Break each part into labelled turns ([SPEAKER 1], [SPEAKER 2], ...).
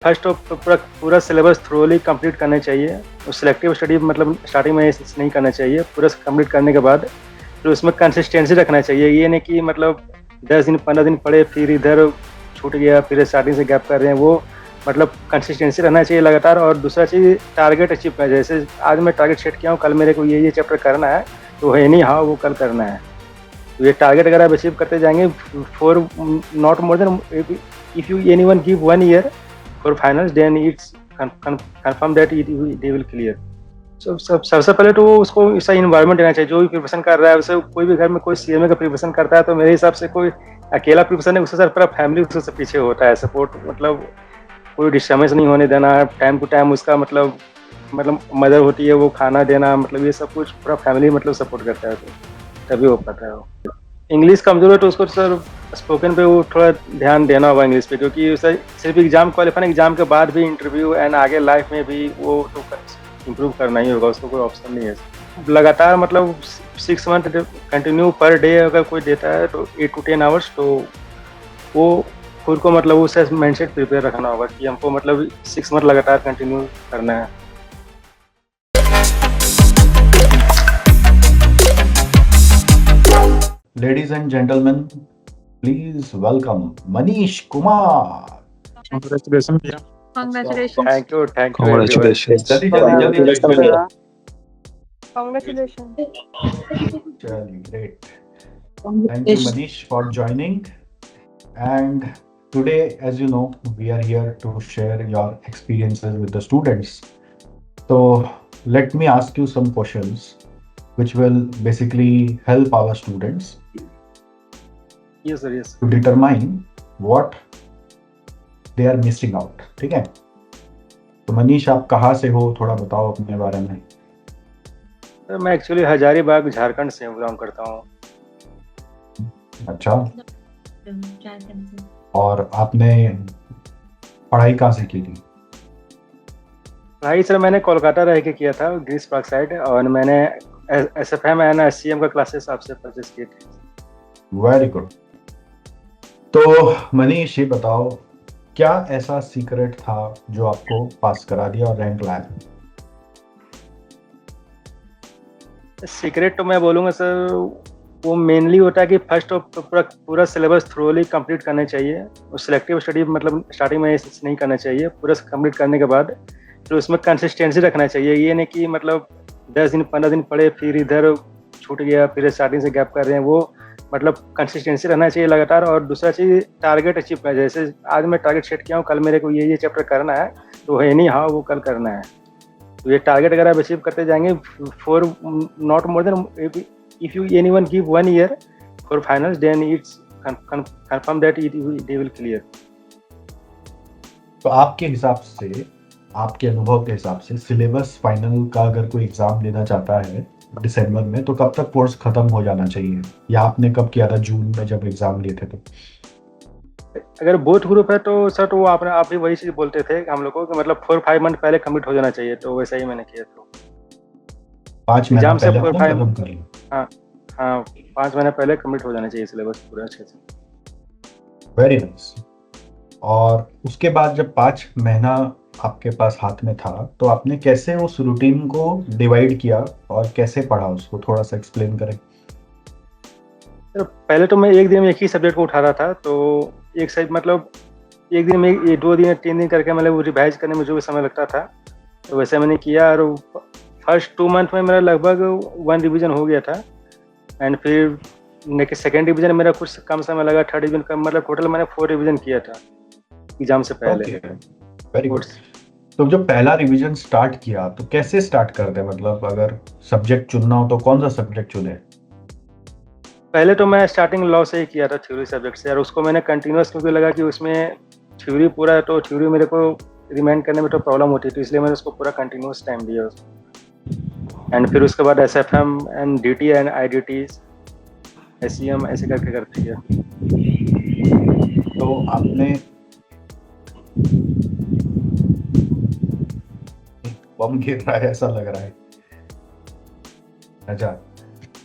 [SPEAKER 1] First तो पूरा पूरा सिलेबस थ्रोली कंप्लीट करना चाहिए और सिलेक्टिव स्टडी मतलब स्टार्टिंग में नहीं करना चाहिए। पूरा कंप्लीट करने के बाद फिर उसमें कंसिस्टेंसी रखना चाहिए। ये नहीं कि मतलब 10 दिन 15 दिन पढ़े फिर इधर छूट गया फिर स्टार्टिंग से गैप कर रहे हैं, वो मतलब कंसिस्टेंसी रहना चाहिए लगातार। और दूसरा चीज़ टारगेट अचीव करना, जैसे आज मैं टारगेट सेट किया हूँ, कल मेरे को ये चैप्टर करना है, तो एनी हाउ वो कल करना है। तो ये टारगेट अगर आप अचीव करते जाएंगे for not more than, if you anyone give 1 year for finals then it's confirm that they will clear. सबसे पहले तो उसको ऐसा इन्वायरमेंट देना चाहिए। जो भी प्रिपरेशन कर रहा है उसे, कोई भी घर में कोई सीएमए का प्रिपरेशन करता है तो मेरे हिसाब से कोई अकेला प्रिपरेशन नहीं, उससे सर पूरा फैमिली उससे पीछे होता है, सपोर्ट मतलब कोई डिस्टर्बेंस नहीं होने देना, टाइम टू टाइम उसका मतलब मदर होती है वो खाना देना, मतलब ये सब कुछ पूरा फैमिली मतलब सपोर्ट करता है, तो तभी हो पाता है वो। इंग्लिश कमजोर है तो उसको सर स्पोकन पे वो थोड़ा ध्यान देना होगा इंग्लिश पे, क्योंकि उसे सिर्फ एग्जाम क्वालिफाई, एग्जाम के बाद भी इंटरव्यू एंड आगे लाइफ में भी वो तो इम्प्रूव करना ही होगा, उसको कोई ऑप्शन नहीं है। लगातार मतलब 6 मंथ कंटिन्यू पर डे अगर कोई देता है तो 8 to 10 आवर्स, तो वो खुद को मतलब उस माइंडसेट प्रिपेयर रखना होगा कि हमको मतलब 6 मंथ लगातार कंटिन्यू करना है।
[SPEAKER 2] Ladies and gentlemen, please welcome Manish Kumar.
[SPEAKER 3] Congratulations भैया।
[SPEAKER 4] Congratulations.
[SPEAKER 1] Thank you everyone.
[SPEAKER 5] Congratulations.
[SPEAKER 2] जल्दी जल्दी जल्दी
[SPEAKER 4] Congratulations.
[SPEAKER 2] चलिए, great. Thank you Manish for joining. And today, as you know, we are here to share your experiences with the students. So let me ask you some questions which will basically help our students
[SPEAKER 1] yes sir, yes.
[SPEAKER 2] to determine what they are missing out. ठीक है, तो मनीष आप कहाँ से हो, थोड़ा बताओ अपने बारे में।
[SPEAKER 1] सर मैं एक्चुअली हजारीबाग झारखंड से बिलोंग करता हूँ।
[SPEAKER 2] अच्छा, और आपने पढ़ाई कहाँ से की थी?
[SPEAKER 1] पढ़ाई सर मैंने कोलकाता रह के किया था, ग्रीस पार्क साइड, और मैंने SFM एंड SCM का क्लासेस आपसे परचेस किए थे।
[SPEAKER 2] Very good. तो मनीष ये बताओ, क्या ऐसा सीक्रेट था जो आपको पास करा दिया और रैंक लाया?
[SPEAKER 1] सीक्रेट तो मैं बोलूँगा सर, वो मेनली होता है कि फर्स्ट तो पूरा सिलेबस थ्रोली कंप्लीट करना चाहिए और सिलेक्टिव स्टडी मतलब स्टार्टिंग में नहीं करना चाहिए। पूरा कंप्लीट करने के बाद फिर उसमें कंसिस्टेंसी रखना चाहिए। ये नहीं कि मतलब 10 दिन 15 दिन पढ़े फिर इधर छूट गया फिर स्टार्टिंग से गैप कर रहे हैं, वो मतलब कंसिस्टेंसी रहना चाहिए लगातार। और दूसरा चीज़ टारगेट अचीव करना, जैसे आज मैं टारगेट सेट किया हूँ, कल मेरे को ये चैप्टर करना है, तो एनी हाउ वो कल करना है। तो ये टारगेट अगर आप अचीव करते जाएंगे for not more then, if you anyone give 1 year for finals then it's confirm that they will clear.
[SPEAKER 2] तो आपके हिसाब से, आपके अनुभव के हिसाब से सिलेबस फाइनल का अगर कोई एग्जाम लेना चाहता है दिसंबर में, तो कब तक कोर्स खत्म हो जाना चाहिए, या आपने कब किया था, जून में जब एग्जाम लिए थे? तो
[SPEAKER 1] अगर बोथ ग्रुप है तो सर, तो वो आप भी वही चीज बोलते थे हम लोग को कि मतलब 4-5 मंथ पहले कमिट हो जाना चाहिए, तो वैसा ही मैंने किया था।
[SPEAKER 2] 5 महीना
[SPEAKER 1] एग्जाम से
[SPEAKER 2] पहले
[SPEAKER 1] 4-5
[SPEAKER 2] खत्म कर लिया।
[SPEAKER 1] हाँ 5 महीने पहले कमिट हो जाना चाहिए सिलेबस पूरा अच्छे से।
[SPEAKER 2] Very nice. और उसके बाद जब 5 महीना आपके पास हाथ में था, तो आपने कैसे उस रूटीन को डिवाइड किया और कैसे पढ़ा, उसको थोड़ा सा एक्सप्लेन करें।
[SPEAKER 1] तो पहले तो मैं एक दिन में एक ही सब्जेक्ट को उठा रहा था, तो एक साइड मतलब एक दिन में 2 दिन 3 दिन करके मतलब वो रिवाइज करने में जो भी समय लगता था, तो वैसे मैंने किया। और फर्स्ट 2 मंथ में मेरा लगभग 1 रिवीजन हो गया था, एंड फिर नेक्स्ट सेकेंड रिवीजन मेरा कुछ कम समय लगा, थर्ड रिवीजन का मतलब टोटल मैंने 4 रिवीजन किया था एग्जाम से पहले।
[SPEAKER 2] Very good. तो जब पहला रिवीजन स्टार्ट किया तो कैसे स्टार्ट करते हैं, मतलब अगर सब्जेक्ट चुनना हो तो कौन सा सब्जेक्ट चुने?
[SPEAKER 1] पहले तो मैं स्टार्टिंग लॉ से ही किया था, थ्योरी सब्जेक्ट से, और उसको मैंने कंटिन्यूस, क्योंकि लगा कि उसमें थ्योरी पूरा, तो थ्योरी मेरे को रिमाइंड करने में तो प्रॉब्लम होती थी, इसलिए मैंने उसको पूरा कंटिन्यूस टाइम दिया उसको। एंड फिर उसके बाद SFM and DT and IDT SCM ऐसे करते गया।
[SPEAKER 2] तो आपने बम गिर रहा है ऐसा लग रहा है। अच्छा,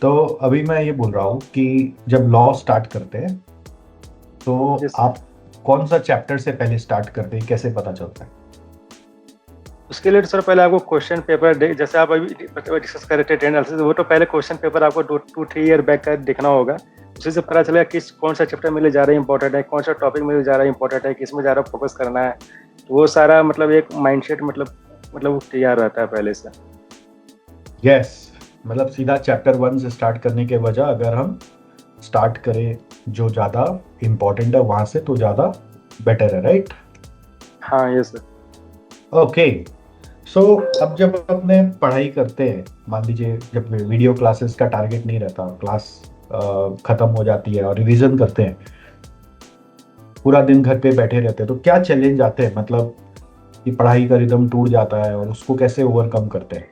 [SPEAKER 2] तो अभी मैं ये बोल रहा हूँ कि जब लॉ स्टार्ट करते हैं तो
[SPEAKER 1] Yes.
[SPEAKER 2] आप कौन सा चैप्टर से पहले स्टार्ट करते हैं, कैसे पता चलता है?
[SPEAKER 1] उसके लिए तो सर पहले आपको क्वेश्चन पेपर, जैसे आप अभी डिस्कस कर रहे थे ट्रेंड एनालिसिस, वो तो पहले क्वेश्चन पेपर आपको 2-3 ईयर बैक का देखना होगा। उसी से पता चलेगा किस कौन सा चैप्टर मेरे जा रहा है इंपॉर्टेंट है, कौन सा टॉपिक मेरे जा रहा है इंपॉर्टेंट है, किस में ज़्यादा फोकस करना है। तो वो सारा मतलब एक माइंडसेट मतलब तैयार रहता है पहले से।
[SPEAKER 2] यस, मतलब सीधा चैप्टर 1 से स्टार्ट करने के बजाय अगर हम स्टार्ट करें जो ज़्यादा इम्पोर्टेंट है वहाँ से, तो ज़्यादा बेटर है, राइट?
[SPEAKER 1] हाँ ये सर।
[SPEAKER 2] ओके, सो अब जब अपने पढ़ाई करते हैं, मान लीजिए जब वीडियो क्लासेस का टारगेट नहीं रहता, क्लास ख़त्म हो जाती है और रिवीजन करते हैं, पूरा दिन घर पे बैठे रहते हैं, तो क्या चैलेंज आते हैं? मतलब कि पढ़ाई का रिदम टूट जाता है और उसको कैसे ओवरकम करते हैं?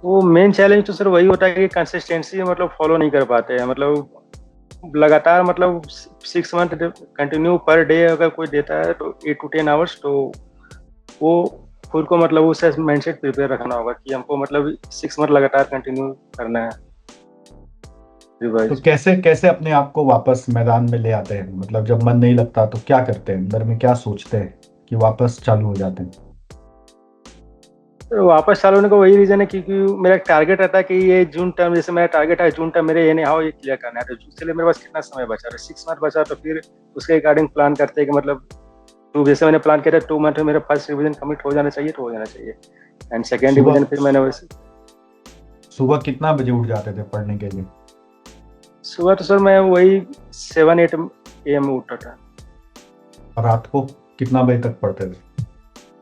[SPEAKER 1] वो मेन चैलेंज तो सर वही होता है कि कंसिस्टेंसी मतलब फॉलो नहीं कर पाते हैं। मतलब लगातार मतलब 6 मंथ कंटिन्यू पर डे अगर कोई देता है तो 8 to 10 आवर्स, तो वो खुद को मतलब उस माइंडसेट प्रिपेयर रखना होगा कि हमको मतलब 6 मंथ लगातार कंटिन्यू करना है
[SPEAKER 2] तो
[SPEAKER 1] रिवाइज।
[SPEAKER 2] कैसे कैसे अपने आप को वापस मैदान में ले आते हैं? मतलब जब मन नहीं लगता तो क्या करते हैं, अंदर में क्या सोचते हैं कि वापस चालू हो जाते हैं?
[SPEAKER 1] तो वापस चालू होने का वही रीजन है क्योंकि मेरा टारगेट रहता है कि ये जून टर्म, जैसे मेरा टारगेट है जून टर्म मेरे ये नहीं हाउ ये क्लियर करना है, तो इसलिए मेरे पास कितना समय बचा है, 6 मंथ बचा, तो फिर उसके अकॉर्डिंग प्लान करते हैं कि मतलब जैसे मैंने प्लान किया था 2 मंथ में मेरा फर्स्ट रिवीजन कंप्लीट हो जाना चाहिए, तो हो जाना चाहिए, एंड सेकेंड रिवीजन फिर मैंने वैसे।
[SPEAKER 2] सुबह कितना बजे उठ जाते थे पढ़ने के लिए?
[SPEAKER 1] सुबह तो सर मैं वही 7-8 AM में उठता था।
[SPEAKER 2] और रात को कितना बजे तक पढ़ते थे?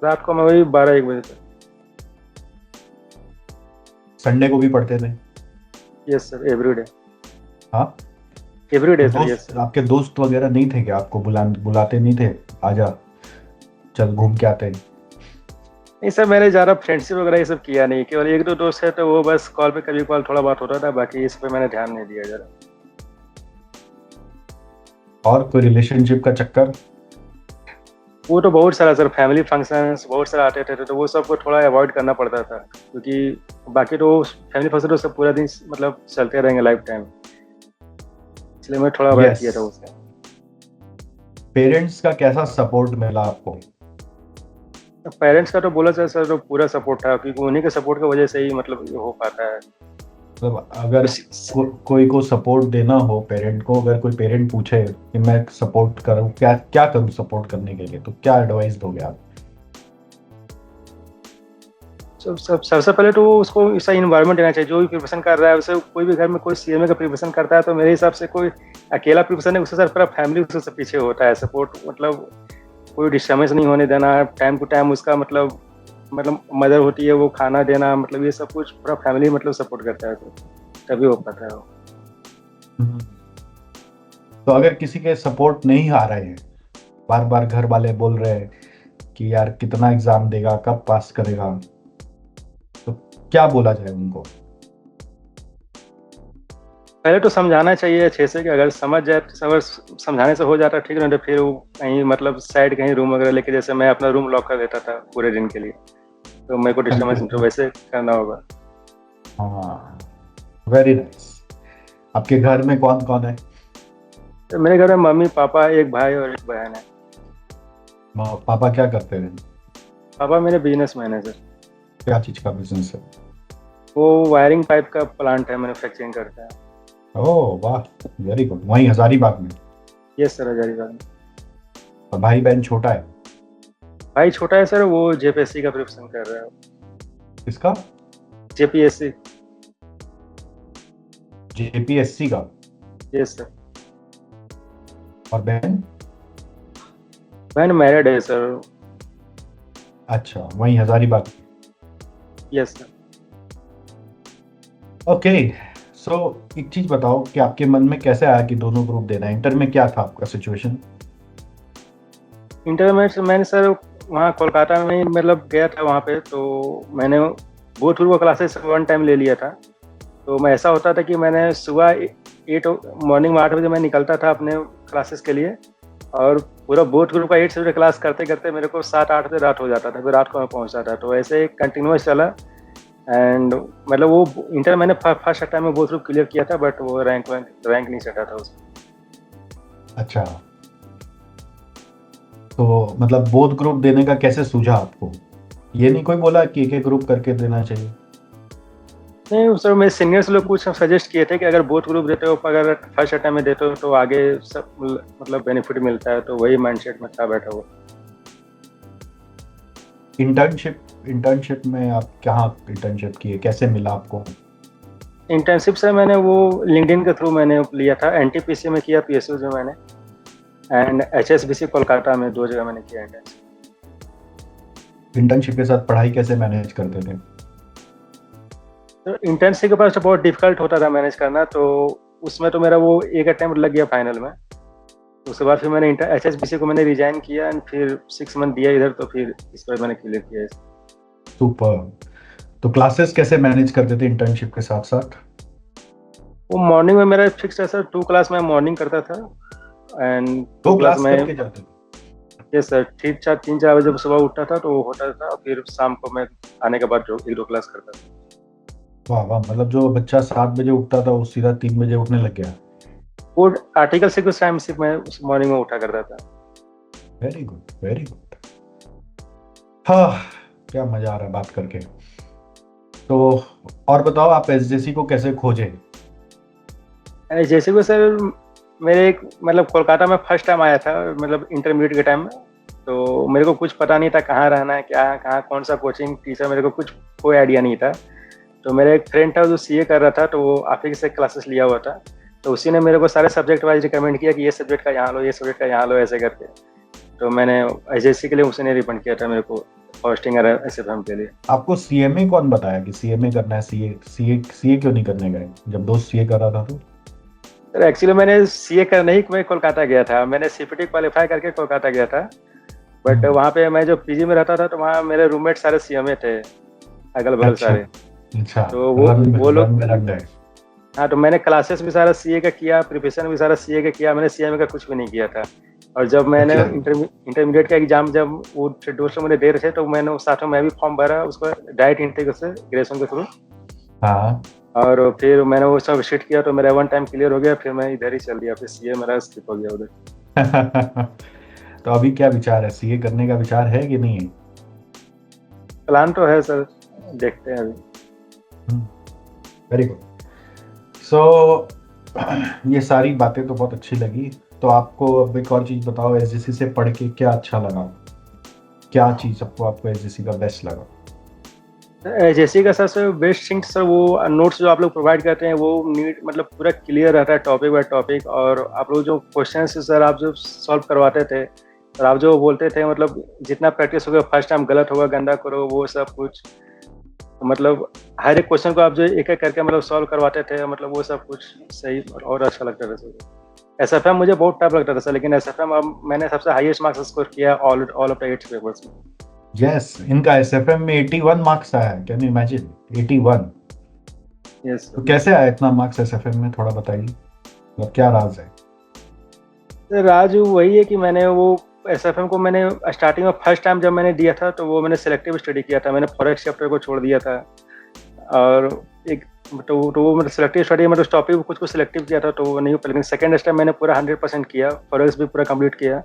[SPEAKER 1] रात को मैं वही 12-1 बजे तक।
[SPEAKER 2] संडे को भी पढ़ते थे?
[SPEAKER 1] Yes sir, everyday.
[SPEAKER 2] हाँ,
[SPEAKER 1] एवरीडे सर, यस सर।
[SPEAKER 2] आपके दोस्त वगैरह नहीं थे क्या, आपको बुलाते नहीं थे, आजा चल घूम के आते हैं?
[SPEAKER 1] नहीं सर, मैंने ज़्यादा फ्रेंडशिप वगैरह ये सब किया नहीं, केवल 1-2 दोस्त है तो वो बस कॉल पे कभी कॉल थोड़ा बात होता था, बाकी इस पे मैंने ध्यान नहीं दिया ज़रा।
[SPEAKER 2] और कोई रिलेशनशिप का चक्कर?
[SPEAKER 1] वो तो बहुत सारा सर, फैमिली फंक्शंस बहुत सारा आते थे तो वो सबको थोड़ा अवॉइड करना पड़ता था, क्योंकि बाकी तो फैमिली फंक्शन तो सब पूरा दिन मतलब चलते रहेंगे लाइफ टाइम, इसलिए मैं थोड़ा अवॉइड किया था उसे।
[SPEAKER 2] पेरेंट्स का कैसा सपोर्ट मिला आपको?
[SPEAKER 1] पेरेंट्स का तो बोला जाए सर तो पूरा सपोर्ट था, क्योंकि उन्हीं के सपोर्ट की वजह से ही मतलब ये हो पाता है।
[SPEAKER 2] मतलब अगर कोई को सपोर्ट देना हो पेरेंट को, अगर कोई पेरेंट पूछे कि मैं सपोर्ट करूं, क्या क्या करूं सपोर्ट करने के लिए, तो क्या एडवाइस दोगे आप?
[SPEAKER 1] सबसे पहले तो उसको ऐसा इन्वायरमेंट देना चाहिए, जो भी प्रिपरेशन कर रहा है उसे, कोई भी घर में कोई CMA का प्रिपरेशन करता है तो मेरे हिसाब से कोई अकेला प्रिपरेशन नहीं, उससे सर पूरा फैमिली उससे पीछे होता है। सपोर्ट मतलब कोई डिस्टर्बेंस नहीं होने देना, टाइम टू टाइम उसका मतलब मदर होती है वो खाना देना, मतलब ये सब कुछ पूरा फैमिली मतलब सपोर्ट करता है, तो तभी हो पाता है वो।
[SPEAKER 2] तो अगर किसी के सपोर्ट नहीं आ रहे हैं, बार बार घर वाले बोल रहे हैं कि यार कितना एग्जाम देगा, कब पास करेगा, तो क्या बोला जाए उनको?
[SPEAKER 1] पहले तो समझाना चाहिए अच्छे से, कि अगर समझ जाए अगर समझाने से हो जाता है ठीक है, तो फिर वो कहीं मतलब साइड कहीं रूम वगैरह लेके, जैसे मैं अपना रूम लॉक कर देता था पूरे दिन के लिए, तो मेरे को डिस्टर्बेंस तो वैसे करना होगा।
[SPEAKER 2] हाँ, वेरी नाइस। आपके घर में कौन कौन है?
[SPEAKER 1] तो मेरे घर में मम्मी पापा, एक भाई और एक बहन है।
[SPEAKER 2] पापा क्या करते हैं?
[SPEAKER 1] पापा मेरे बिजनेसमैन है सर।
[SPEAKER 2] क्या चीज का बिजनेस है?
[SPEAKER 1] वो वायरिंग पाइप का प्लांट है, मैन्युफैक्चरिंग करता है।
[SPEAKER 2] ओह वाह, वेरी गुड। वहीं हजारीबाग में?
[SPEAKER 1] यस सर, हजारीबाग में।
[SPEAKER 2] और भाई बहन छोटा है?
[SPEAKER 1] भाई छोटा है सर, वो JPSC का प्रिपरेशन कर रहा है।
[SPEAKER 2] किसका?
[SPEAKER 1] JPSC।
[SPEAKER 2] JPSC का?
[SPEAKER 1] Yes sir.
[SPEAKER 2] और बहन?
[SPEAKER 1] बहन मैरिड है सर।
[SPEAKER 2] अच्छा, वहीं Hazaribagh.
[SPEAKER 1] Yes sir.
[SPEAKER 2] Okay, so एक चीज बताओ कि आपके मन में कैसे आया कि दोनों ग्रुप देना है? इंटर में क्या था आपका सिचुएशन?
[SPEAKER 1] इंटर में मैंने सर वहाँ कोलकाता में मतलब गया था वहाँ पे, तो मैंने बोथ ग्रुप का क्लासेस 1 टाइम ले लिया था। तो मैं ऐसा होता था कि मैंने सुबह 8 मॉर्निंग में 8 बजे मैं निकलता था अपने क्लासेस के लिए, और पूरा बोथ ग्रुप का 8 से क्लास करते करते मेरे को 7-8 बजे रात हो जाता था, फिर रात को मैं पहुँचता था। तो ऐसे कंटिन्यूस चला, एंड मतलब वो इंटर मैंने फर्स्ट टाइम में बोथ ग्रुप क्लियर किया था, बट वो रैंक नहीं सटा था उसमें।
[SPEAKER 2] अच्छा, तो मतलब बोथ ग्रुप देने का कैसे सूझा आपको? ये नहीं कोई बोला कि एक एक ग्रुप करके देना चाहिए?
[SPEAKER 1] नहीं उस समय मेरे सीनियर्स लोग कुछ सजेस्ट किए थे कि अगर बोथ ग्रुप देते हो, अगर फर्स्ट अटेम्प्ट में देते हो तो आगे सब मतलब बेनिफिट मिलता है, तो वही माइंडसेट में था बैठा हुआ।
[SPEAKER 2] इंटर्नशिप में आप कहाँ इंटर्नशिप किए, कैसे मिला आपको?
[SPEAKER 1] इंटर्नशिप से मैंने वो लिंक्डइन के थ्रू मैंने लिया था। एनटीपीसी में किया, पीएसयू में मैंने, एंड एचएसबीसी कोलकाता में, 2 जगह मैंने किया इंटर्नशिप।
[SPEAKER 2] इंटर्नशिप के साथ पढ़ाई कैसे मैनेज करते थे?
[SPEAKER 1] तो इंटर्नशिप के पास तो बहुत डिफिकल्ट होता था मैनेज करना, तो उसमें तो मेरा वो एक अटेम्प्ट लग गया फाइनल में। उसके बाद फिर मैंने एचएसबीसी को मैंने रिजाइन किया एंड फिर 6 मंथ दिया इधर, तो फिर इस पर मैंने क्लियर किया।
[SPEAKER 2] सुपर। तो क्लासेस कैसे मैनेज करते थे इंटर्नशिप के साथ साथ?
[SPEAKER 1] वो मॉर्निंग में मेरा फिक्स है सर, 2 क्लास में मॉर्निंग करता था एंड 2
[SPEAKER 2] तो
[SPEAKER 1] क्लास
[SPEAKER 2] क्लास
[SPEAKER 1] में।
[SPEAKER 2] करके जाते थे?
[SPEAKER 1] यस सर, 3-4 बजे सुबह उठता था तो वो होता था, फिर शाम को मैं आने के बाद जो 1-2 क्लास करता था।
[SPEAKER 2] वाह वाह, मतलब जो बच्चा 7 बजे उठता था वो सीधा 3 बजे उठने लग गया।
[SPEAKER 1] वो आर्टिकल से कुछ टाइम सिर्फ मैं उस मॉर्निंग में उठा करता था।
[SPEAKER 2] Very good, very good. हाँ, क्या मजा आ रहा है बात करके। तो और बताओ, आप एसजेसी को कैसे खोजे?
[SPEAKER 1] जैसे कि सर मेरे एक मतलब कोलकाता में फर्स्ट टाइम आया था, मतलब इंटरमीडिएट के टाइम में, तो मेरे को कुछ पता नहीं था कहाँ रहना है, क्या कहाँ कौन सा कोचिंग टीचर, मेरे को कुछ कोई आइडिया नहीं था। तो मेरा एक फ्रेंड था जो सीए कर रहा था, तो वो आप ही से क्लासेस लिया हुआ था, तो उसी ने मेरे को सारे सब्जेक्ट वाइज रिकमेंड किया कि ये सब्जेक्ट का यहाँ लो, ये सब्जेक्ट का यहाँ लो, ऐसे करके। तो मैंने एसएससी के लिए उसने रिकमेंड किया था मेरे को, हॉस्टिंग और एसएफएम के लिए।
[SPEAKER 2] आपको सीएमए कौन बताया कि सीएमए करना है? सीए क्यों नहीं करने गए जब दोस्त सीए कर रहा था तो?
[SPEAKER 1] सर एक्चुअली मैंने सीए करने ही मैं कोलकाता गया था, मैंने सीपीटी क्वालिफाई करके कोलकाता गया था। बट वहाँ पे मैं जो पीजी में रहता था तो वहाँ मेरे रूममेट सारे सीएमए थे, अगल बगल सारे।
[SPEAKER 2] अच्छा,
[SPEAKER 1] तो वो लोग
[SPEAKER 2] में रख गए।
[SPEAKER 1] हाँ, तो मैंने क्लासेस भी सारा सीए का किया, प्रिपरेशन भी सारा सीए का किया, मैंने सीएमए का कुछ भी नहीं किया था। और जब मैंने
[SPEAKER 2] अच्छा।
[SPEAKER 1] इंटरमीडिएट का एग्जाम जब वो दोस्त लोग मुझे दे रहे थे, तो मैंने साथ में मैं भी फॉर्म भरा उसको डायरेक्ट इंटेक से ग्रेजुएशन के थ्रू।
[SPEAKER 2] हाँ,
[SPEAKER 1] और फिर मैंने वो सब शिट किया तो मेरा 1 टाइम क्लियर हो गया, फिर मैं इधर ही चल दिया, फिर सीए मेरा स्किप हो गया उधर।
[SPEAKER 2] तो अभी क्या विचार है, सीए करने का विचार है कि नहीं है?
[SPEAKER 1] प्लान तो है सर, देखते हैं अभी।
[SPEAKER 2] Very good. सो ये सारी बातें तो बहुत अच्छी लगी। तो आपको अब एक और चीज बताओ, एसजीसी से पढ़ के क्या अच्छा लगा? क्या चीज आपको एसजीसी का बेस्ट लगा?
[SPEAKER 1] जैसे का सर बेस्ट थिंग सर, वो नोट्स जो आप लोग प्रोवाइड करते हैं वो नीट मतलब पूरा क्लियर रहता है टॉपिक बाय टॉपिक। और आप लोग जो क्वेश्चन सर आप जो सॉल्व करवाते थे, और आप जो बोलते थे मतलब जितना प्रैक्टिस होगा फर्स्ट टाइम गलत होगा गंदा करो, वो सब कुछ मतलब हर एक क्वेश्चन को आप जो एक एक करके मतलब सॉल्व करवाते थे, मतलब वो सब कुछ सही और अच्छा लगता था सर। एसएफएम मुझे बहुत टफ लगता था सर, लेकिन एसएफएम अब मैंने सबसे हाईएस्ट मार्क्स स्कोर किया ऑल ऑफ द 8 पेपर्स में।
[SPEAKER 2] यस, इनका एसएफएम में 81 मार्क्स आया है, कैन यू इमेजिन? 81।
[SPEAKER 1] यस
[SPEAKER 2] तो कैसे आया इतना मार्क्स एसएफएम में, थोड़ा बताइए, मतलब क्या राज है?
[SPEAKER 1] सर राज वही है कि मैंने वो एसएफएम को मैंने स्टार्टिंग में फर्स्ट टाइम जब मैंने दिया था तो वो मैंने सिलेक्टिव स्टडी किया था, मैंने फॉरेक्स चैप्टर को छोड़ दिया था। और एक तो वो मतलब सिलेक्टिव स्टडी मतलब टॉपिक कुछ कुछ सिलेक्टिव किया था तो वो नहीं हो पाया, लेकिन सेकंड टाइम मैंने पूरा 100% किया, फॉरेक्स भी पूरा कंप्लीट किया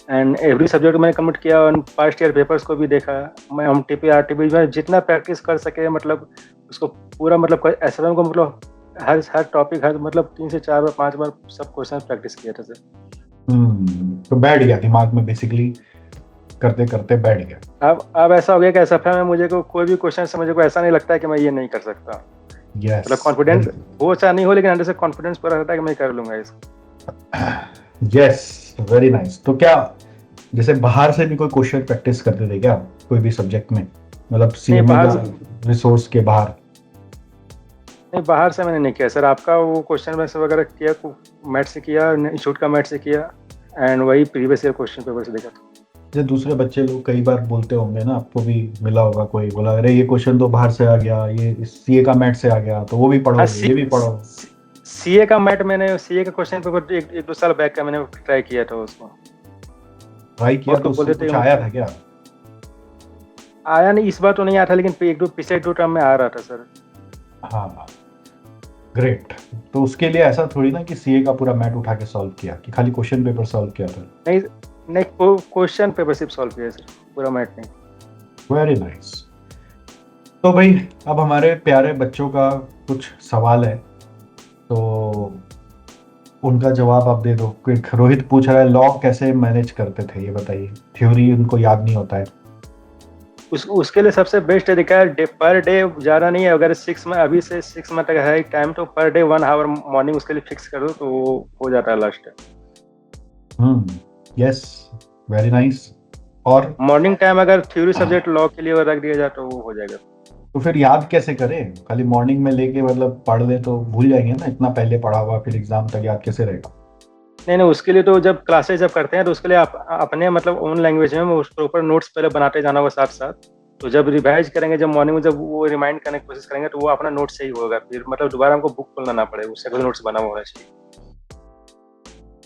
[SPEAKER 1] एंड एवरी सब्जेक्ट मैंने कंप्लीट किया। और फर्स्ट ईयर पेपर्स को भी देखा मैं, हम टीपी आरटीपी में जितना प्रैक्टिस कर सके मतलब उसको पूरा मतलब एसएफएम को मतलब हर टॉपिक हर मतलब 3 से 4 बार 5 बार सब क्वेश्चन प्रैक्टिस किया था सर।
[SPEAKER 2] तो बैठ गया दिमाग में, बेसिकली करते करते बैठ गया।
[SPEAKER 1] अब ऐसा हो गया कि एसएफएम में मुझे को कोई भी क्वेश्चन से मुझे को ऐसा नहीं लगता है कि मैं ये नहीं कर सकता।
[SPEAKER 2] यस,
[SPEAKER 1] मतलब कॉन्फिडेंस हो चाहे नहीं हो, लेकिन अंदर से कॉन्फिडेंस पूरा रहता है कि मैं कर लूंगा इसको।
[SPEAKER 2] Yes, very nice. तो क्या जैसे बाहर से भी कोई क्वेश्चन प्रैक्टिस करते थे क्या, कोई भी सब्जेक्ट में, मतलब सीएमए रिसोर्स के बाहर?
[SPEAKER 1] नहीं, बाहर से मैंने नहीं किया सर। आपका वो क्वेश्चन वैसे वगैरह किया, मैथ से किया, इंस्टीट्यूट का मैथ से किया एंड वही प्रीवियस ईयर क्वेश्चन पेपर से देखा था।
[SPEAKER 2] जैसे दूसरे बच्चे लोग कई बार बोलते होंगे ना, आपको भी मिला होगा, कोई बोला अरे ये क्वेश्चन तो बाहर से आ गया, ये सीए का मैथ से आ गया, तो वो भी पढ़ो, ये भी पढ़ो।
[SPEAKER 1] सीए का मैथ मैंने सीए का क्वेश्चन पेपर एक 2 साल बैक का मैंने ट्राई किया था, उसको
[SPEAKER 2] ट्राई किया तो उससे कुछ आया था क्या?
[SPEAKER 1] आया नहीं, इस बार तो नहीं आया था, लेकिन एक दो पिछले 2 टर्म में आ रहा था सर।
[SPEAKER 2] हाँ, ग्रेट। तो उसके लिए ऐसा थोड़ी ना कि सीए का पूरा मैट उठा के सॉल्व किया, कि खाली क्वेश्चन पेपर सॉल्व किया था।
[SPEAKER 1] नहीं नहीं, क्वेश्चन पेपर सिर्फ सॉल्व किया सर, पूरा मैथ नहीं।
[SPEAKER 2] Very nice. तो भाई अब हमारे प्यारे बच्चों का कुछ सवाल है, तो उनका जवाब आप दे दो। क्विक। रोहित पूछ रहा है लॉ कैसे मैनेज करते थे, ये बताइए। थ्योरी उनको याद नहीं होता है।
[SPEAKER 1] उसके लिए सबसे बेस्ट तरीका है पर डे, ज़्यादा नहीं है, अगर 6 में अभी से 6 मंथ तक है टाइम, तो पर डे 1 आवर मॉर्निंग उसके लिए फिक्स कर दो, तो वो हो जाता है लास्ट।
[SPEAKER 2] Yes, very nice. और
[SPEAKER 1] मॉर्निंग टाइम अगर थ्योरी सब्जेक्ट लॉ के लिए रख दिया जाए तो वो हो जाएगा।
[SPEAKER 2] तो फिर याद कैसे करें? खाली मॉर्निंग में लेके मतलब पढ़ ले तो भूल जाएंगे ना, इतना पहले पढ़ा हुआ फिर एग्जाम तक याद कैसे रहेगा?
[SPEAKER 1] नहीं, उसके लिए तो जब क्लासेस जब करते हैं तो उसके लिए आप अपने मतलब ओन लैंग्वेज में उस प्रॉपर नोट्स पहले बनाते जाना होगा साथ साथ। तो जब रिवाइज करेंगे, जब मॉर्निंग में जब वो रिमाइंड करने की कोशिश करेंगे, तो वो अपना नोट से ही होगा, फिर मतलब दोबारा हमको बुक खोलना ना पड़े, उससे कोई नोट्स बना हुआ होना चाहिए।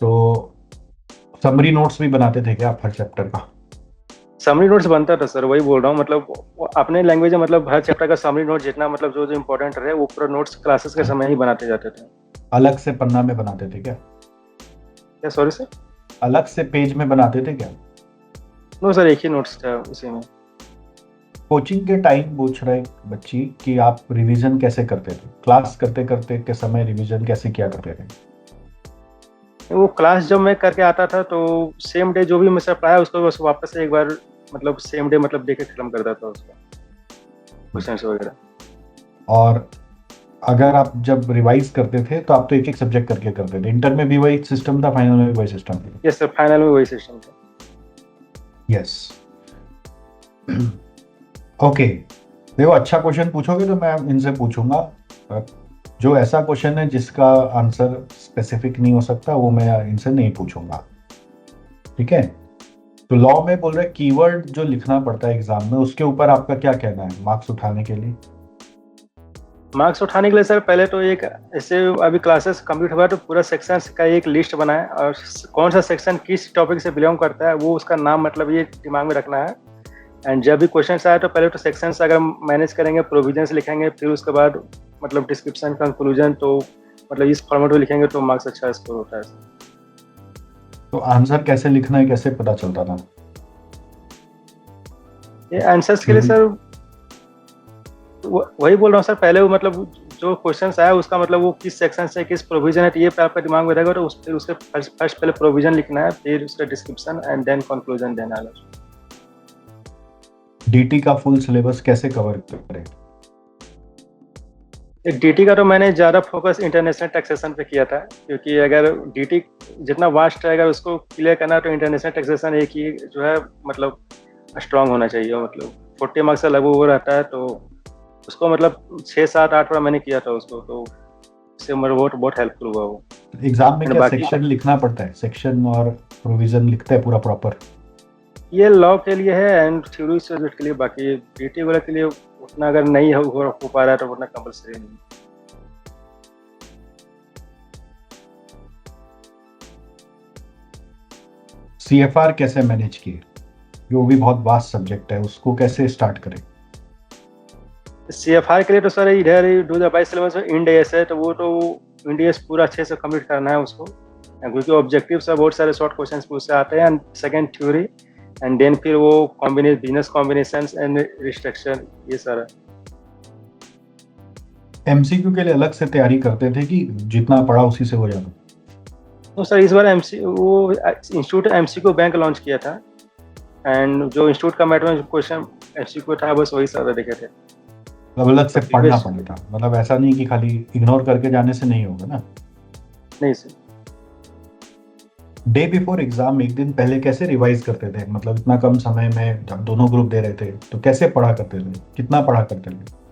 [SPEAKER 2] तो समरी नोट्स भी बनाते थे क्या आप हर चैप्टर का?
[SPEAKER 1] समरी नोट्स बनता था सर, वही बोल रहा हूँ, मतलब वो अपने लैंग्वेज में मतलब हर चैप्टर का समरी नोट जितना मतलब जो जो इम्पोर्टेंट रहे वो पूरा नोट्स क्लासेस के समय ही बनाते जाते थे।
[SPEAKER 2] अलग से पन्ना में बनाते थे क्या?
[SPEAKER 1] क्या, सॉरी सर?
[SPEAKER 2] अलग से पेज में बनाते थे क्या?
[SPEAKER 1] नो सर, एक ही नोट्स था उसी में।
[SPEAKER 2] कोचिंग के टाइम पूछ रहे बच्ची कि आप रिवीजन कैसे करते थे, क्लास करते करते के समय रिवीजन कैसे किया करते थे?
[SPEAKER 1] वो क्लास जब मैं करके आता था तो सेम डे जो भी मैं सर पढ़ाया उसको बस वापस से एक बार मतलब सेम डे मतलब देख के खत्म करता था उसका क्वेश्चंस वगैरह।
[SPEAKER 2] और अगर आप जब रिवाइज करते थे तो आप तो एक एक सब्जेक्ट करके करते थे। इंटर में भी वही सिस्टम था, फाइनल में भी वही सिस्टम था?
[SPEAKER 1] यस सर, फाइनल में वही सिस्टम था।
[SPEAKER 2] यस। ओके, देखो अच्छा क्वेश्चन पूछोगे तो मैं इनसे पूछूंगा। जो ऐसा क्वेश्चन है जिसका आंसर स्पेसिफिक नहीं हो सकता वो मैं इनसे नहीं पूछूंगा, ठीक है? तो लॉ में बोल रहे कीवर्ड जो लिखना पड़ता है एग्जाम में, उसके ऊपर आपका क्या कहना है मार्क्स उठाने के लिए?
[SPEAKER 1] मार्क्स उठाने के लिए सर पहले तो एक ऐसे अभी क्लासेस कंप्लीट हुआ तो पूरा सेक्शन का एक लिस्ट बनाए, और कौन सा सेक्शन किस टॉपिक से बिलोंग करता है वो उसका नाम मतलब ये दिमाग में रखना है। एंड जब भी क्वेश्चन आए तो पहले तो सेक्शन अगर मैनेज करेंगे, प्रोविजंस लिखेंगे, फिर उसके बाद मतलब डिस्क्रिप्शन कंक्लूजन, तो मतलब इस फॉर्मेट में लिखेंगे तो मार्क्स अच्छा स्कोर होता है।
[SPEAKER 2] तो आंसर कैसे लिखना है कैसे पता चलता था?
[SPEAKER 1] ये आंसर्स के लिए सर वही बोल रहा हूँ सर, पहले वो मतलब जो क्वेश्चन आया उसका मतलब वो किस सेक्शन से किस प्रोविजन है, तो ये आपका दिमाग में रहेगा, तो फिर उसके फर्स्ट पहले प्रोविजन लिखना है, फिर उसका डिस्क्रिप्शन एंड देन कंक्लूजन देना है।
[SPEAKER 2] डीटी का फुल सिलेबस कैसे कवर करें?
[SPEAKER 1] डीटी का तो मैंने ज़्यादा फोकस इंटरनेशनल टैक्सेशन पे किया था, क्योंकि अगर डीटी जितना वास्ट है अगर उसको क्लियर करना तो इंटरनेशनल टैक्सेशन एक ही जो है मतलब स्ट्रांग होना चाहिए, मतलब 40 मार्क्स का लगभग वो रहता है, तो उसको मतलब 6, 7, 8 बार मैंने किया था उसको, तो उससे मेरे बहुत हेल्पफुल हुआ वो।
[SPEAKER 2] एग्जाम में क्या
[SPEAKER 1] बाकी
[SPEAKER 2] सेक्शन लिखना पड़ता है? सेक्शन और प्रोविजन लिखते हैं पूरा प्रॉपर?
[SPEAKER 1] ये लॉ के लिए है एंड थ्योरी सब्जेक्ट के लिए, बाकी डीटी वाले के लिए उतना अगर नहीं हो पा रहा है तो उतना कंपलसरी नहीं।
[SPEAKER 2] सीएफआर कैसे मैनेज किए? वो भी बहुत वास्ट सब्जेक्ट है, उसको कैसे स्टार्ट करें?
[SPEAKER 1] सीएफआर के लिए तो सर इधर 2022 सिलेबस में इंड एस है, तो वो तो इंड एस पूरा अच्छे से कंप्लीट करना है उसको, क्योंकि ऑब्जेक्टिव्स है, बहुत सारे शॉर्ट क्वेश्चंस उससे आते हैं, and second theory, and then फिर वो बिजनेस कॉम्बिनेशंस एंड रिस्ट्रक्चर, ये सारा।
[SPEAKER 2] एमसीक्यू के लिए अलग से तैयारी करते थे कि जितना पढ़ा उसी से हो जाता?
[SPEAKER 1] तो सर इस बार वो इंस्टीट्यूट एमसीक्यू बैंक लॉन्च किया था, एंड जो इंस्टीट्यूट का मैटर में क्वेश्चन एमसीक्यू था बस वही सारा देखे थे।
[SPEAKER 2] मतलब अलग से पढ़ना पड़ता, मतलब ऐसा नहीं कि खाली इग्नोर करके जाने से नहीं होगा ना?
[SPEAKER 1] नहीं सर।
[SPEAKER 2] डे बिफोर एग्जाम एक दिन पहले कैसे रिवाइज करते थे? मतलब इतना कम समय में जब दोनों ग्रुप दे रहे थे तो कैसे पढ़ा करते थे, कितना पढ़ा करते थे?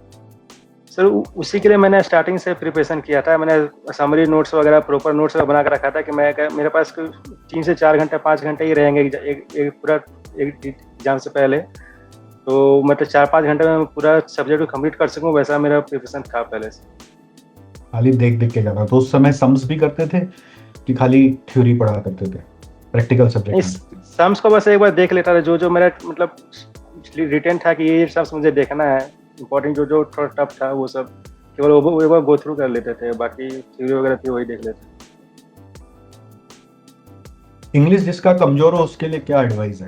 [SPEAKER 1] सर उसी के लिए मैंने स्टार्टिंग से प्रिपरेशन किया था, मैंने समरी नोट्स वगैरह प्रॉपर नोट्स बना कर रखा था कि मेरे पास 3 से 4 घंटे 5 घंटे ही रहेंगे एक पूरा एक एग्जाम से पहले, तो मतलब 4-5 घंटे में पूरा सब्जेक्ट को कंप्लीट कर सकूं, वैसा मेरा प्रिपरेशन था पहले से।
[SPEAKER 2] खाली देख देख के जाना? तो उस समय सम्स भी करते थे कि खाली थ्योरी पढ़ा करते थे प्रैक्टिकल सब्जेक्ट में?
[SPEAKER 1] सम्स को बस एक बार देख लेता था, जो मेरा मतलब रिटेन था कि ये सम्स मुझे देखना है, इम्पोर्टेंट जो थोड़ा टफ था वो सब केवल वो एक बार गो थ्रू कर लेते थे, बाकी थ्योरी वगैरह थी वही देख लेते।
[SPEAKER 2] इंग्लिश जिसका कमजोर हो उसके लिए क्या एडवाइस है?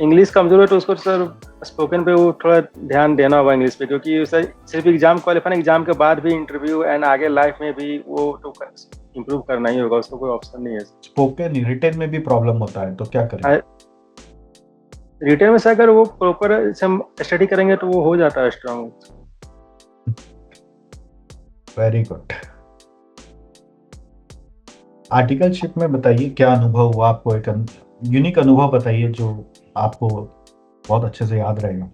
[SPEAKER 1] इंग्लिश कमजोर है तो उसको सर स्पोकन पे वो थोड़ा ध्यान देना होगा इंग्लिश पे, क्योंकि सर सिर्फ एग्जाम क्वालिफाई एग्जाम के बाद भी इंटरव्यू एंड आगे लाइफ में भी वो तो इम्प्रूव करना ही होगा, उसको कोई ऑप्शन नहीं है।
[SPEAKER 2] स्पोकन रिटन में भी प्रॉब्लम होता है तो क्या करें?
[SPEAKER 1] रिटर्न में से अगर वो प्रॉपर हम स्टडी करेंगे तो वो हो जाता है स्ट्रांग।
[SPEAKER 2] Very good. आर्टिकलशिप में बताइए क्या अनुभव हुआ आपको, एक यूनिक अनुभव बताइए जो आपको बहुत अच्छे से याद रहेगा,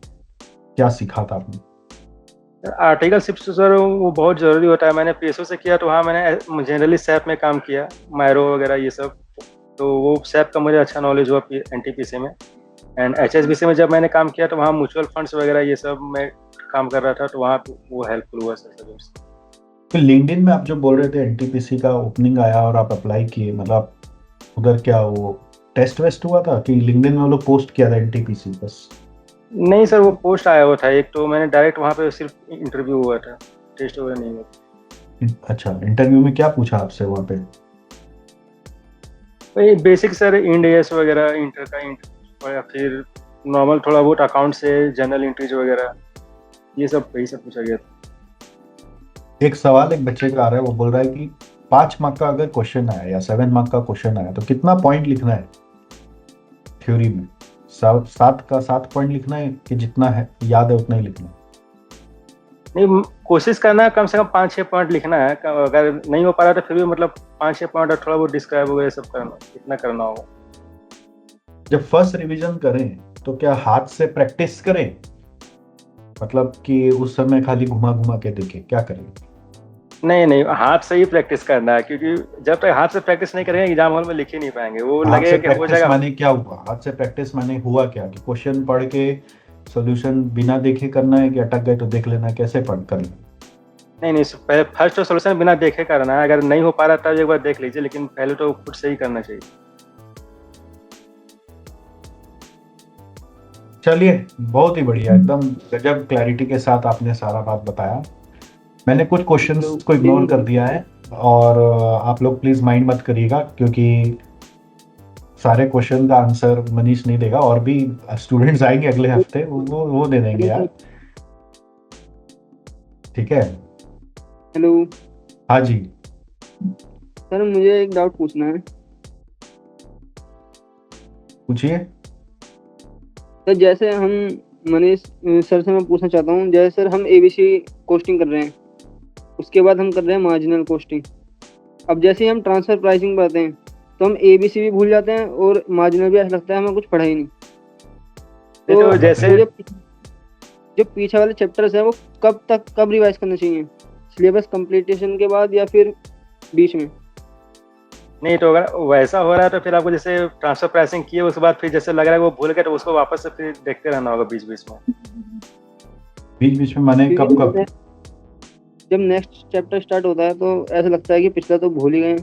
[SPEAKER 2] क्या सीखा था आपने?
[SPEAKER 1] आर्टिकलशिप सर वो बहुत ज़रूरी होता है। मैंने पीएसओ से किया तो वहाँ मैंने जनरली सैप में काम किया, मायरो वगैरह ये सब, तो वो सैप का मुझे अच्छा नॉलेज हुआ एनटीपीसी में। एंड एचएसबीसी में जब मैंने काम किया तो वहाँ म्यूचुअल फंड्स वगैरह ये सब में काम कर रहा था, तो वहाँ वो हेल्पफुल हुआ सर।
[SPEAKER 2] तो लिंक्डइन में आप जो बोल रहे थे एनटीपीसी का ओपनिंग आया और आप अप्लाई किए, मतलब उधर क्या वो टेस्ट वेस्ट हुआ था कि लिंक्डइन में वो लोग पोस्ट किया था एनटीपीसी बस?
[SPEAKER 1] नहीं सर, वो पोस्ट आया हुआ था एक, तो मैंने डायरेक्ट वहाँ पे सिर्फ इंटरव्यू हुआ था, टेस्ट वगैरह नहीं हुआ।
[SPEAKER 2] अच्छा, इंटरव्यू में क्या पूछा आपसे वहाँ पे?
[SPEAKER 1] वही बेसिक सर, इंड एस वगैरह, इंटर का इंटर, या फिर नॉर्मल थोड़ा बहुत अकाउंट से जनरल एंट्रीज वगैरह, ये सब वही सब पूछा गया था।
[SPEAKER 2] एक सवाल एक बच्चे का आ रहा है, वो बोल रहा है कि 5 मार्क का अगर क्वेश्चन आया या 7 मार्क का क्वेश्चन आया तो कितना पॉइंट लिखना है थ्योरी में? 7 पॉइंट लिखना है कि जितना है याद है उतना ही लिखना है?
[SPEAKER 1] नहीं, कोशिश करना है कम से कम 5-6 पॉइंट लिखना है। अगर नहीं हो पा रहा तो फिर भी मतलब 5-6 पॉइंट और थोड़ा बहुत डिस्क्राइब वगैरह सब करना, इतना करना होगा।
[SPEAKER 2] जब फर्स्ट रिवीजन करें तो क्या हाथ से प्रैक्टिस करें, मतलब कि उस समय खाली घुमा घुमा के देखें, क्या करें?
[SPEAKER 1] नहीं, हाथ से ही प्रैक्टिस करना है, क्योंकि जब तक हाथ से प्रैक्टिस नहीं करेंगे एग्जाम हॉल में लिख ही नहीं पाएंगे। वो लगेगा कि हो जाएगा।
[SPEAKER 2] माने क्या हुआ हाथ से प्रैक्टिस माने हुआ क्या कि क्वेश्चन पढ़ के सॉल्यूशन बिना देखे करना है कि अटक गए तो देख लेना, कैसे पढ़ करना?
[SPEAKER 1] नहीं, फर्स्ट तो सोल्यूशन बिना देखे करना है। अगर नहीं हो पा रहा तब एक बार देख लीजिए, लेकिन पहले तो खुद से ही करना चाहिए।
[SPEAKER 2] चलिए, बहुत ही बढ़िया, एकदम गजब क्लैरिटी के साथ आपने सारा बात बताया। मैंने कुछ क्वेश्चंस को इग्नोर कर दिया है और आप लोग प्लीज माइंड मत करिएगा, क्योंकि सारे क्वेश्चन का आंसर मनीष नहीं देगा, और भी स्टूडेंट्स आएंगे अगले हफ्ते, वो दे देंगे यार। ठीक है?
[SPEAKER 4] हेलो
[SPEAKER 2] हाँ जी
[SPEAKER 4] सर, मुझे एक डाउट पूछना है।
[SPEAKER 2] पूछिए।
[SPEAKER 4] सर जैसे हम मनीष सर से मैं पूछना चाहता हूँ, जैसे सर हम एबीसी कोस्टिंग कर रहे हैं, उसके बाद हम कर रहे हैं मार्जिनल कोस्टिंग। अब जैसे ही हम ट्रांसफर प्राइसिंग पढ़ते हैं तो हम एबीसी भी भूल जाते हैं और मार्जिनल भी ऐसा लगता है हमें कुछ पढ़ा ही नहीं।
[SPEAKER 1] तो जैसे
[SPEAKER 4] जो पीछे वाले चैप्टर्स हैं वो कब रिवाइज करना चाहिए? सिलेबस कंप्लीटेशन के बाद या फिर बीच में?
[SPEAKER 1] नहीं, तो अगर वैसा हो रहा है तो फिर आपको जैसे ट्रांसफर प्राइसिंग किए उसके बाद फिर जैसे लग रहा है वो भूल गए तो उसको वापस से फिर देखते रहना होगा बीच बीच में।
[SPEAKER 2] बीच में माने कब?
[SPEAKER 4] जब नेक्स्ट चैप्टर स्टार्ट होता है तो ऐसा लगता है कि पिछला तो भूल ही गए।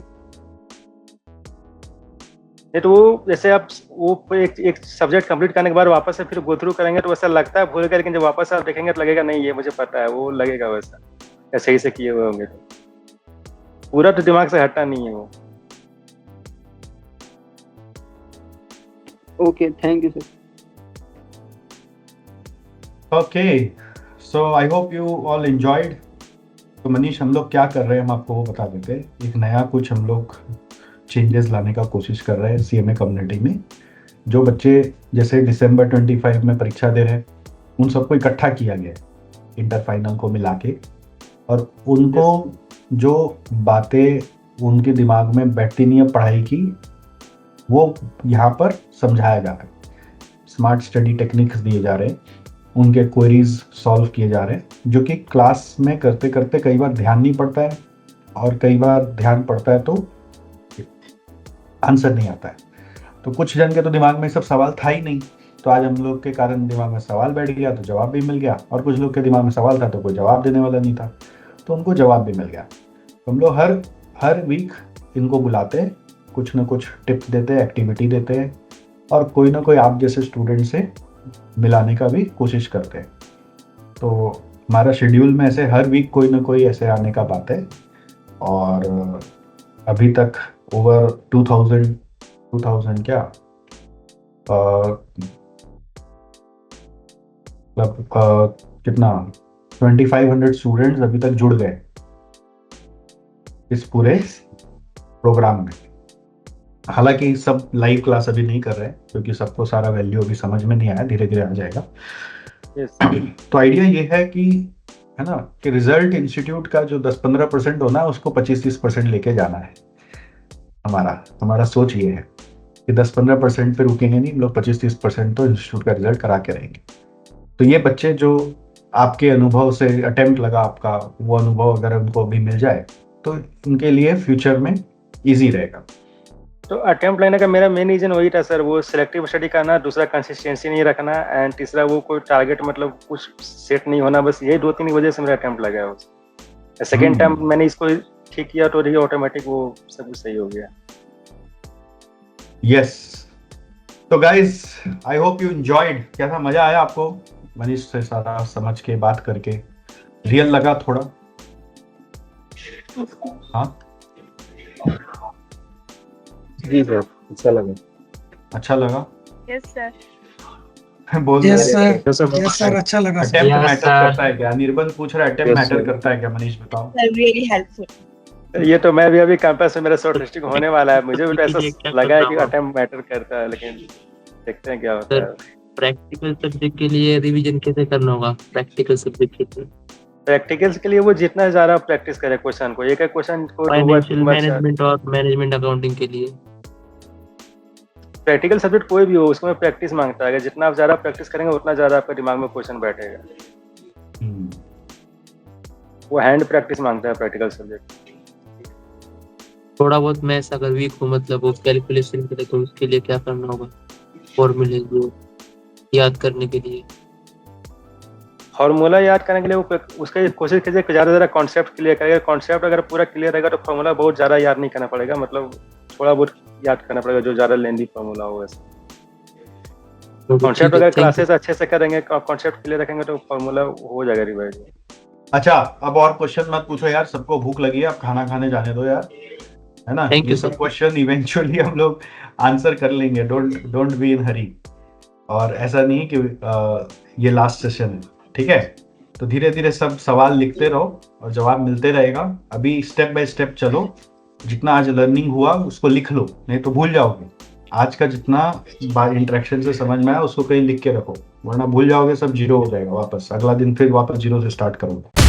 [SPEAKER 1] नहीं, तो वो जैसे आप वो एक सब्जेक्ट कंप्लीट करने के बाद वापस से फिर गो थ्रू करेंगे तो वैसा लगता है भूल गए, लेकिन जब वापस आप देखेंगे तो लगेगा नहीं ये मुझे पता है, वो लगेगा वैसा या सही से किए हुए होंगे। तो पूरा तो दिमाग से हटता नहीं है वो।
[SPEAKER 4] Okay, thank you sir.
[SPEAKER 2] Okay, so I hope you all enjoyed. तो मनीष, हम लोग क्या कर रहे हैं हम आपको वो बता देते हैं। एक नया कुछ हम लोग चेंजेस लाने का कोशिश कर रहे हैं सीएमए कम्युनिटी में। जो बच्चे जैसे दिसंबर 25 में परीक्षा दे रहे हैं उन सबको इकट्ठा किया गया है इंटर फाइनल को मिला के, और उनको जो बातें उनके दिमाग में बैठती नहीं है पढ़ाई की, वो यहाँ पर समझाया जा रहा है। स्मार्ट स्टडी टेक्निक्स दिए जा रहे हैं, उनके क्वेरीज सॉल्व किए जा रहे हैं, जो कि क्लास में करते करते कई बार ध्यान नहीं पड़ता है और कई बार ध्यान पड़ता है तो आंसर नहीं आता है। तो कुछ जन के तो दिमाग में सब सवाल था ही नहीं, तो आज हम लोग के कारण दिमाग में सवाल बैठ गया तो जवाब भी मिल गया, और कुछ लोग के दिमाग में सवाल था तो कोई जवाब देने वाला नहीं था तो उनको जवाब भी मिल गया। तो हम लोग हर वीक इनको बुलाते हैं, कुछ ना कुछ टिप्स देते हैं, एक्टिविटी देते हैं, और कोई ना कोई आप जैसे स्टूडेंट से मिलाने का भी कोशिश करते हैं। तो हमारा शेड्यूल में ऐसे हर वीक कोई ना कोई ऐसे आने का बात है। और अभी तक ओवर 2000 क्या मतलब कितना 2500 स्टूडेंट्स अभी तक जुड़ गए इस पूरे प्रोग्राम में। हालांकि सब लाइव क्लास अभी नहीं कर रहे हैं क्योंकि सबको सारा वैल्यू अभी समझ में नहीं आया, धीरे धीरे आ जाएगा। तो आइडिया ये है कि है ना कि रिजल्ट इंस्टीट्यूट का जो 10-15% होना है उसको 25-30% लेके जाना है। हमारा सोच ये है कि 10-15% पे रुकेंगे नहीं हम लोग, 25-30% तो इंस्टीट्यूट का रिजल्ट करा के रहेंगे। तो ये बच्चे जो आपके अनुभव से अटेम्प्ट लगा आपका, वो अनुभव अगर उनको अभी मिल जाए तो उनके लिए फ्यूचर में इजी रहेगा।
[SPEAKER 1] तो अटेम्प्ट लेने का मेरा मेन रीजन वही था सर, वो सिलेक्टिव स्टडी करना, दूसरा कंसिस्टेंसी नहीं रखना, एंड तीसरा वो कोई टारगेट मतलब कुछ सेट नहीं होना। बस यही 2-3 वजह से मेरा अटेम्प्ट लगा है। सेकेंड टाइम मैंने इसको ठीक किया तो ये ऑटोमेटिक वो सब कुछ सही हो गया।
[SPEAKER 2] यस, तो guys I hope you enjoyed. क्या था, मजा आया आपको मनीष से सारा समझ के बात करके? रियल लगा थोड़ा? हाँ
[SPEAKER 3] जी सर, अच्छा लगा।
[SPEAKER 2] अच्छा लगा?
[SPEAKER 5] Yes sir.
[SPEAKER 2] बोल
[SPEAKER 6] यस सर,
[SPEAKER 3] जैसे
[SPEAKER 6] यस सर, अच्छा लगा sir.
[SPEAKER 2] Attempt
[SPEAKER 7] Yes,
[SPEAKER 2] matter
[SPEAKER 7] sir.
[SPEAKER 2] करता है क्या? निर्बंध पूछ रहा है, अटेम्प्ट
[SPEAKER 3] Yes,
[SPEAKER 2] मैटर
[SPEAKER 3] sir.
[SPEAKER 2] करता है क्या? मनीष बताओ।
[SPEAKER 5] Really helpful.
[SPEAKER 1] ये तो मैं भी अभी कैंपस में मेरा शॉर्ट लिस्टिंग होने वाला है, मुझे भी ऐसा
[SPEAKER 7] क्या
[SPEAKER 1] लगा है
[SPEAKER 7] करना
[SPEAKER 1] कि
[SPEAKER 7] होगा?
[SPEAKER 1] अटेम्प्ट मैटर करता है, लेकिन देखते हैं क्या होता है।
[SPEAKER 7] प्रैक्टिकल सब्जेक्ट के लिए रिवीजन कैसे करना होगा? प्रैक्टिकल सब्जेक्ट के लिए
[SPEAKER 1] प्रैक्टिकल्स के लिए वो जितना ज्यादा प्रैक्टिस करे क्वेश्चन को, एक एक क्वेश्चन को
[SPEAKER 7] फाइनेंशियल मैनेजमेंट और मैनेजमेंट अकाउंटिंग के लिए
[SPEAKER 1] प्रैक्टिकल सब्जेक्ट कोई भी हो उसमें प्रैक्टिस मांगता है। अगर जितना आप ज्यादा प्रैक्टिस करेंगे उतना ज्यादा आपके दिमाग में क्वेश्चन बैठेगा। वो हैंड प्रैक्टिस मांगता है प्रैक्टिकल सब्जेक्ट।
[SPEAKER 7] थोड़ा बहुत मैथ्स अगर वीक हो, मतलब वो कैलकुलेशन के लिए, तो उसके लिए क्या करना होगा? फॉर्मूले जो याद करने के लिए
[SPEAKER 1] फार्मूला याद करने के लिए वो उसका कोशिश कीजिए कि ज़्यादा से ज़्यादा कॉन्सेप्ट क्लियर करेगा। कॉन्सेप्ट अगर पूरा क्लियर रहेगा तो फार्मूला बहुत ज़्यादा याद नहीं करना पड़ेगा, मतलब थोड़ा बहुत याद करना पड़ेगा जो ज़्यादा लेंदी फार्मूला हो। वैसे
[SPEAKER 7] तो
[SPEAKER 1] कॉन्सेप्ट अगर क्लासेस अच्छे से करेंगे, कॉन्सेप्ट क्लियर रखेंगे तो फार्मूला हो जाएगा रिवाइज।
[SPEAKER 2] अच्छा, अब और क्वेश्चन मत पूछो यार, सबको भूख लगी है, अब खाना खाने जाने दो यार, है ना?
[SPEAKER 7] Thank
[SPEAKER 2] ये
[SPEAKER 7] you,
[SPEAKER 2] सब
[SPEAKER 7] sir.
[SPEAKER 2] क्वेश्चन इवेंचुअली हम लोग आंसर कर लेंगे, डोंट बी इन हरी। और ऐसा नहीं कि ये लास्ट सेशन है, ठीक है? तो धीरे धीरे सब सवाल लिखते रहो और जवाब मिलते रहेगा। अभी स्टेप बाय स्टेप चलो, जितना आज लर्निंग हुआ उसको लिख लो, नहीं तो भूल जाओगे। आज का जितना इंटरेक्शन से समझ में आया उसको कहीं लिख के रखो, वरना भूल जाओगे, सब जीरो हो जाएगा वापस। अगला दिन फिर वापस जीरो से स्टार्ट करोगे।